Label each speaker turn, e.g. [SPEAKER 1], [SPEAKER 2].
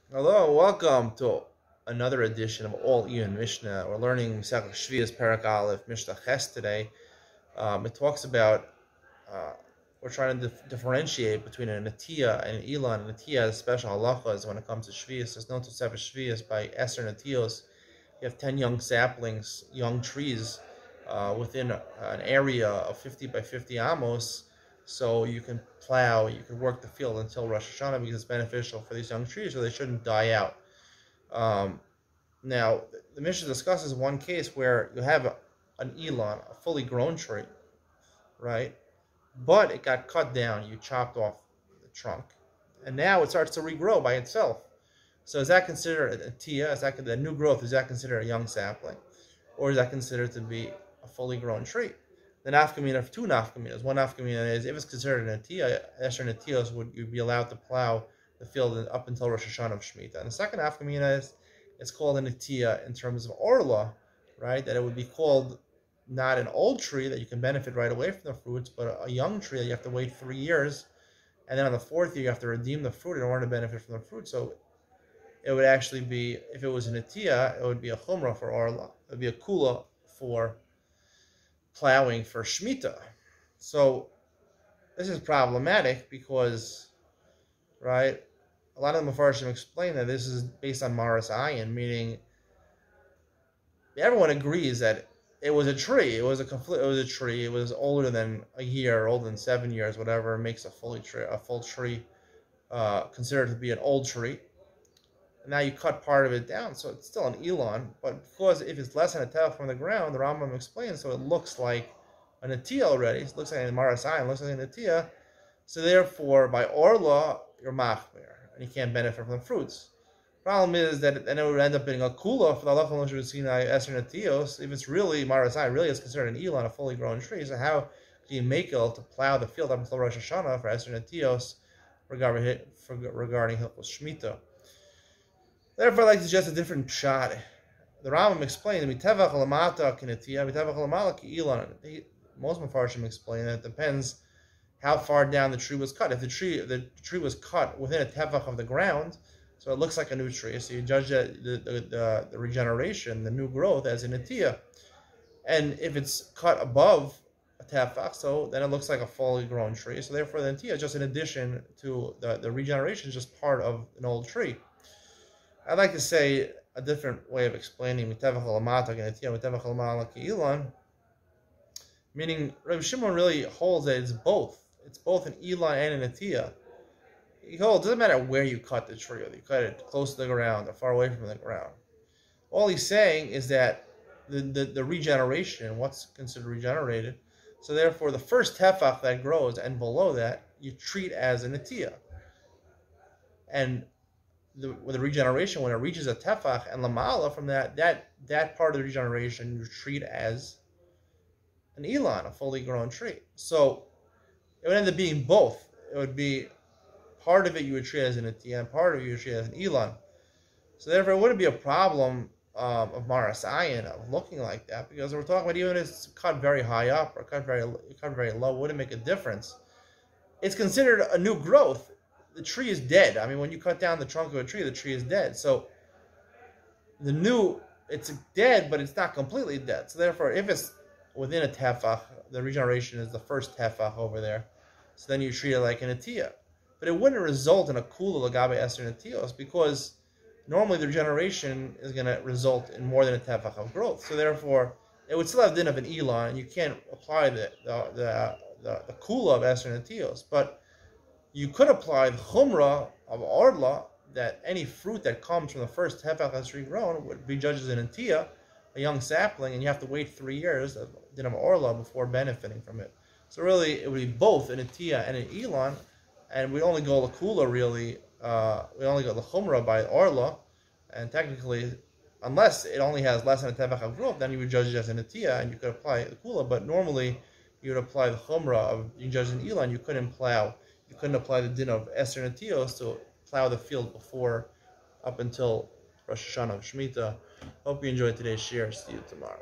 [SPEAKER 1] Hello, welcome to another edition of All Iyun Mishna. We're learning Sheviis Parak Aleph Mishna Ches today. It talks about we're trying to differentiate between a Natiya and an Elon. A Natiya has special halachas when it comes to Sheviis. There's no Tosefes Sheviis by Esther Natiyos. You have 10 young saplings, young trees within an area of 50 by 50 amos. So you can plow, you can work the field until Rosh Hashanah because it's beneficial for these young trees, so they shouldn't die out. Um, Now, the Mishnah discusses one case where you have an Elon, a fully grown tree, right? But it got cut down, you chopped off the trunk, and now it starts to regrow by itself. So is that considered a tia? Is that the new growth? Is that considered a young sapling, or is that considered to be a fully grown tree? The nafkamina of two nafkaminas. One nafkamina is if it's considered an tia, Esher Natios would you be allowed to plow the field up until Rosh Hashanah of Shemitah. And the second nafkamina is it's called an tia in terms of orla, right? That it would be called not an old tree that you can benefit right away from the fruits, but a young tree that you have to wait 3 years, and then on the fourth year you have to redeem the fruit in order to benefit from the fruit. So it would actually be, if it was an atiya, it would be a chumrah for orla. It would be a kula for plowing for Shemitah. So this is problematic because, right, a lot of the Mefarshim explain that this is based on Maras Ayin, meaning everyone agrees that it was a tree. It was a tree. It was older than a year, older than 7 years, whatever makes a full tree considered to be an old tree. And now you cut part of it down, so it's still an Elon. But because if it's less than a tel from the ground, the Rambam explains, so it looks like an Atiya already. It looks like a Marasayan, looks like an Atiya. So therefore, by Orla, you're Machmer, and you can't benefit from the fruits. Problem is that then it would end up being a Kula for the Allah Moshe Sinai Esher Natios. If it's really Marasayan, really is considered an Elon, a fully grown tree. So how do you make it to plow the field up until Rosh Hashanah for Esher Natios regarding Hilchos Shemitah? Therefore, I like to suggest a different shot. The Rambam explains, most Mefarshim explain that it depends how far down the tree was cut. If the tree was cut within a tevach of the ground, so it looks like a new tree, so you judge that the regeneration, the new growth, as an atiyah. And if it's cut above a tefach, so then it looks like a fully grown tree. So therefore, the atiyah is just an addition to the regeneration, is just part of an old tree. I'd like to say a different way of explaining meaning Rabbi Shimon really holds that it's both. It's both an Elon and an Atiyah. He holds it doesn't matter where you cut the tree, whether you cut it close to the ground or far away from the ground. All he's saying is that the regeneration, what's considered regenerated, so therefore the first tefach that grows and below that, you treat as an Atiyah. And with the regeneration, when it reaches a tefach and lamala from that part of the regeneration, you treat as an Elon, a fully grown tree. So it would end up being both. It would be part of it you would treat as an Atiyah, and part of it you would treat as an Elon. So therefore, it wouldn't be a problem of Maras Ayin, of looking like that, because we're talking about even if it's cut very high up or cut very low, it wouldn't make a difference. It's considered a new growth. The tree is dead. I mean, when you cut down the trunk of a tree, the tree is dead. So it's dead, but it's not completely dead. So therefore, if it's within a tefach, the regeneration is the first tefach over there. So then you treat it like an atiyah. But it wouldn't result in a kula lagabe eser natios, because normally the regeneration is going to result in more than a tefach of growth. So therefore, it would still have din of an elon, and you can't apply the kula of eser natios. But you could apply the chumrah of orla, that any fruit that comes from the first tefach that's regrown would be judged as an atiyah, a young sapling, and you have to wait 3 years of din of orla before benefiting from it. So really, it would be both an atiyah and an elon, and we only go lakula really. We only go the chumrah by orla, and technically, unless it only has less than a tefach of growth, then you would judge it as an atiyah, and you could apply the kula. But normally, you would apply the chumrah of you judge an elon. You couldn't apply the din of Esther Natios to plow the field before, up until Rosh Hashanah of Shemitah. Hope you enjoyed today's share. See you tomorrow.